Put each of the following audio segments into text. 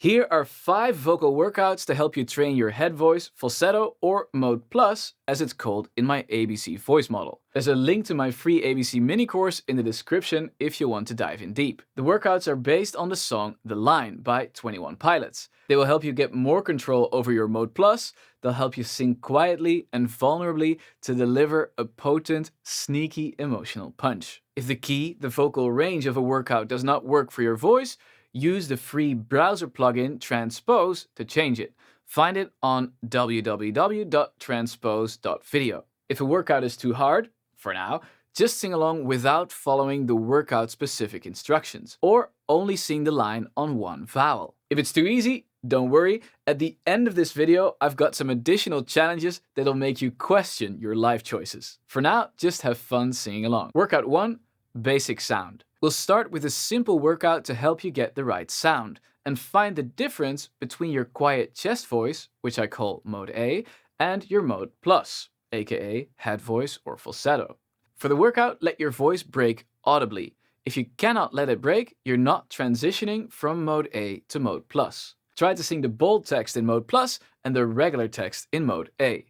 Here are 5 vocal workouts to help you train your head voice, falsetto, or Mode Plus, as it's called in my ABC voice model. There's a link to my free ABC mini course in the description if you want to dive in deep. The workouts are based on the song The Line by 21 Pilots. They will help you get more control over your Mode Plus. They'll help you sing quietly and vulnerably to deliver a potent, sneaky emotional punch. If the key, the vocal range of a workout does not work for your voice, use the free browser plugin Transpose to change it. Find it on www.transpose.video. If a workout is too hard, for now, just sing along without following the workout-specific instructions, or only sing the line on one vowel. If it's too easy, don't worry. At the end of this video, I've got some additional challenges that'll make you question your life choices. For now, just have fun singing along. Workout 1, basic sound. We'll start with a simple workout to help you get the right sound and find the difference between your quiet chest voice, which I call Mode A, and your Mode Plus, aka head voice or falsetto. For the workout, let your voice break audibly. If you cannot let it break, you're not transitioning from Mode A to Mode Plus. Try to sing the bold text in Mode Plus and the regular text in Mode A.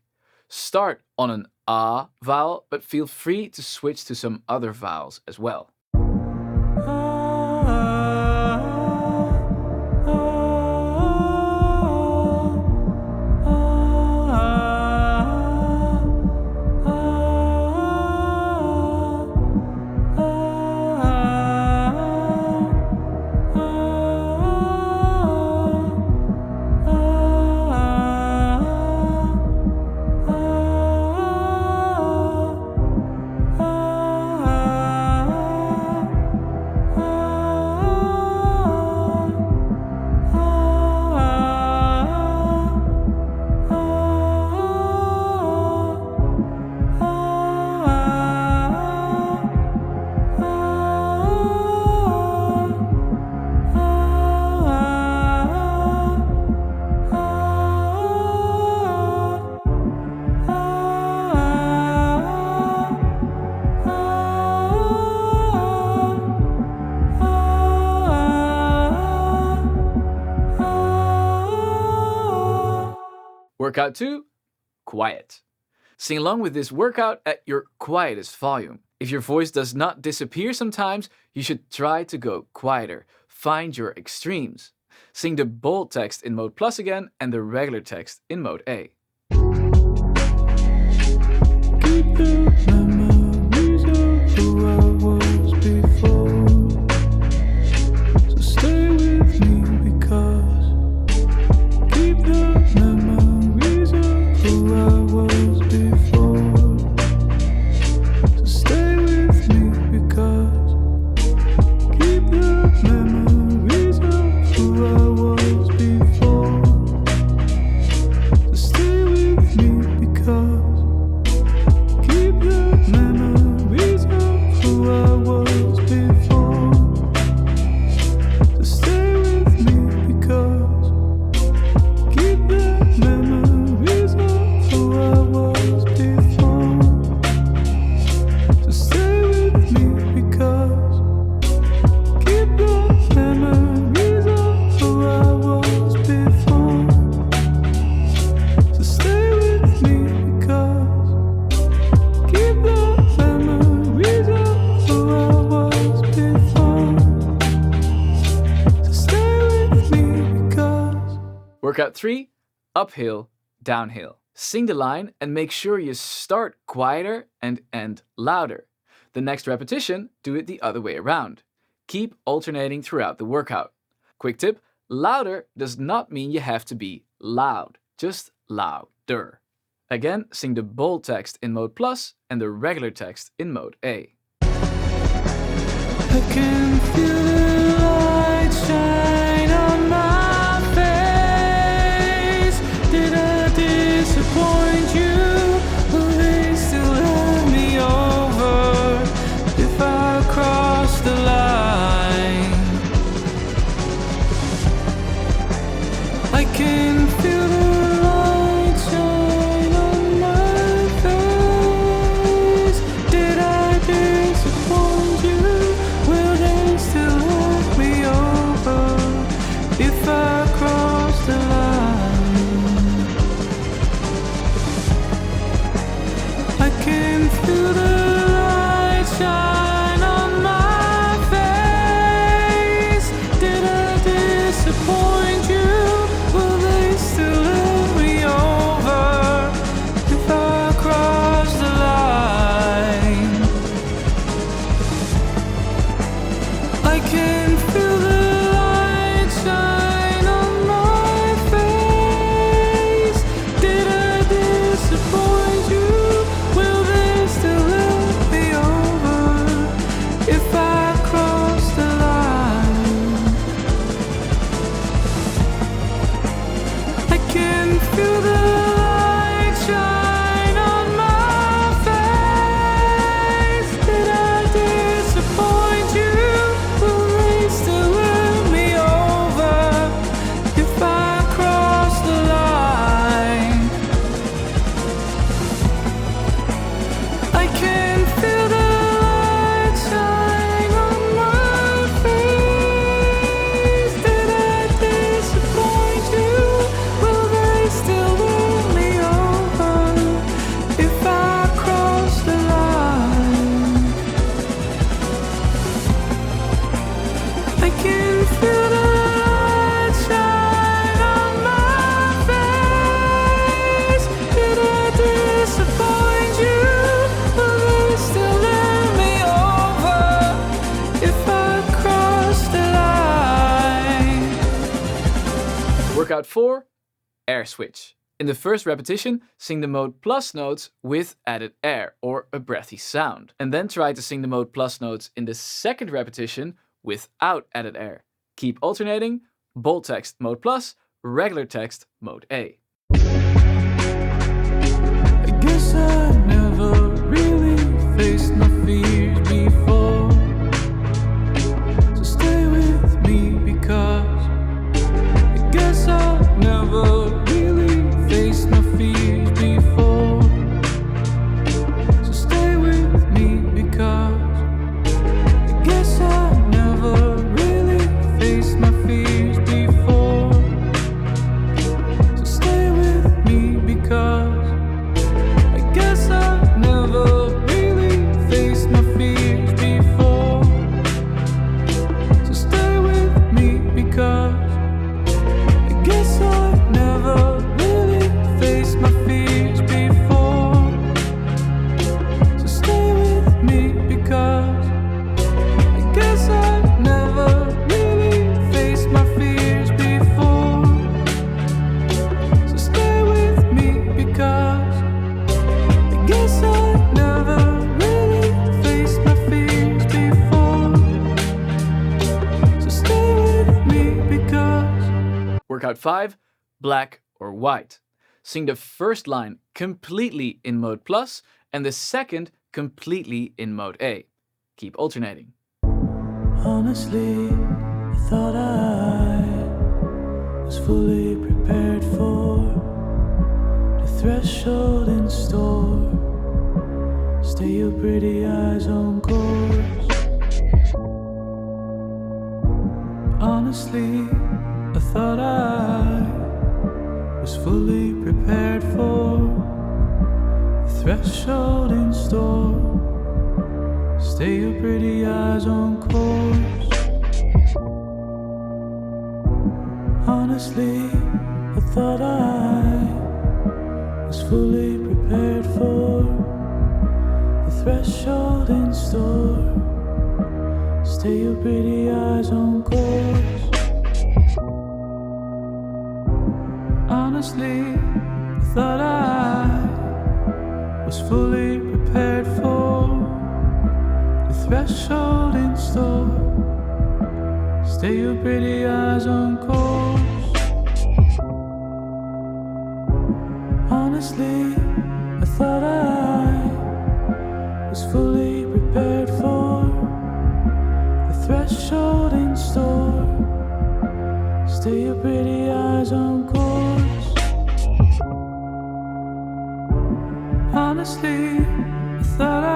Start on an ah vowel, but feel free to switch to some other vowels as well. Workout 2, quiet. Sing along with this workout at your quietest volume. If your voice does not disappear sometimes, you should try to go quieter. Find your extremes. Sing the bold text in Mode Plus again and the regular text in Mode A. Keep the memories of who I was before. So stay with me because keep the memories of who I was before. So stay with me because keep the memories of who I was before. So stay with me because keep the memories of who I was before. So stay with me because keep the memories of who I was before. So stay with me because keep the memories of who I was before. So stay with me because keep the memories of who I was before. So stay with me because. Workout 3, uphill, downhill. Sing the line and make sure you start quieter and end louder. The next repetition, do it the other way around. Keep alternating throughout the workout. Quick tip, louder does not mean you have to be loud, just louder. Again, sing the bold text in Mode Plus and the regular text in Mode A. I can feel the light shine on my face. Did I disappoint you? Will they still let me over if I cross the line? I can feel the light shine on my face. Did I disappoint you? Will they still let me over if I cross Workout 4, air switch. In the first repetition, sing the mode plus notes with added air or a breathy sound. And then try to sing the mode plus notes in the second repetition without added air. Keep alternating, bold text mode plus, regular text mode A. I guess I never really faced my fears before. So stay with me because I guess I never really faced my fears before. So stay with me because I guess I never really faced my fears before. So stay with me because I guess I never really faced my fears before. So stay with me because I guess I never really faced my fears before. So stay with me because I guess I never really faced my fears before. So stay with me because I guess I never really faced my fears before. So stay with me because Workout 5, black or white. Sing the first line completely in mode plus and the second completely in mode A. Keep alternating. honestly, I thought I was fully prepared for the threshold in store. Stay your pretty eyes on course. Honestly, I thought I was fully prepared for the threshold in store. Stay your pretty eyes on course. Honestly, I thought I was fully prepared for the threshold in store. Stay your pretty eyes on course. Honestly, I thought I was fully prepared for the threshold in store. Stay your pretty eyes on course. Honestly, I thought I was fully prepared for the threshold in store. Stay your pretty eyes on course. Honestly, I thought I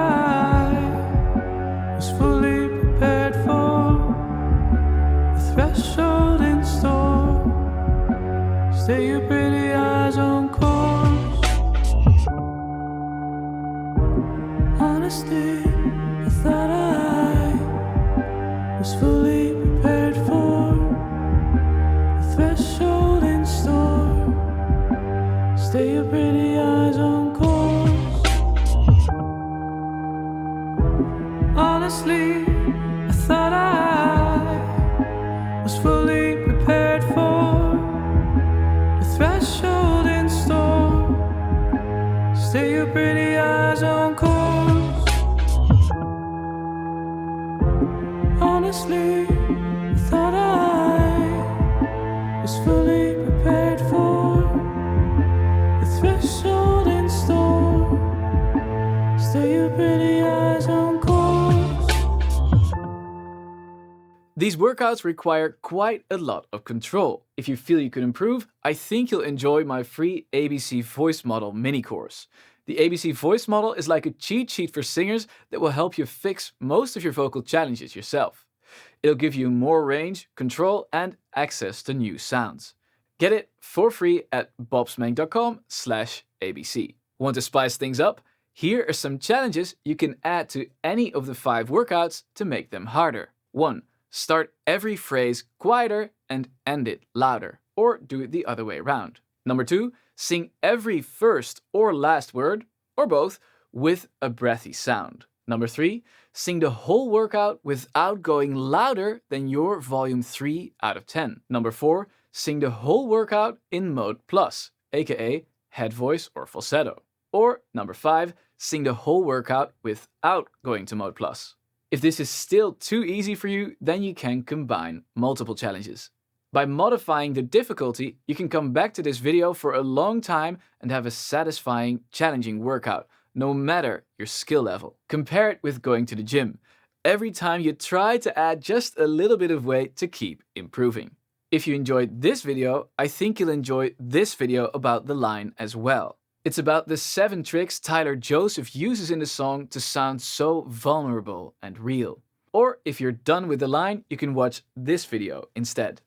was fully prepared for the threshold in store. Stay your pretty eyes on course. Honestly, I thought I was fully prepared for the threshold in store. Stay your pretty eyes on course. Honestly, I thought I was fully prepared for the threshold in store. Stay your pretty eyes on course. Honestly, I thought I was fully prepared for the threshold in store. Stay your pretty eyes on course. These workouts require quite a lot of control. If you feel you could improve, I think you'll enjoy my free ABC Voice Model mini course. The ABC Voice Model is like a cheat sheet for singers that will help you fix most of your vocal challenges yourself. It'll give you more range, control, and access to new sounds. Get it for free at bobsmank.com/abc. Want to spice things up? Here are some challenges you can add to any of the 5 workouts to make them harder. 1. Start every phrase quieter and end it louder, or do it the other way around. Number 2. Sing every first or last word, or both, with a breathy sound. Number 3. Sing the whole workout without going louder than your volume 3 out of 10. Number 4. sing the whole workout in mode plus, aka head voice or falsetto. Or number 5, sing the whole workout without going to mode plus. If this is still too easy for you, then you can combine multiple challenges. By modifying the difficulty, you can come back to this video for a long time and have a satisfying, challenging workout, no matter your skill level. Compare it with going to the gym. Every time you try to add just a little bit of weight to keep improving. If you enjoyed this video, I think you'll enjoy this video about the line as well. It's about the 7 tricks Tyler Joseph uses in the song to sound so vulnerable and real. Or if you're done with the line, you can watch this video instead.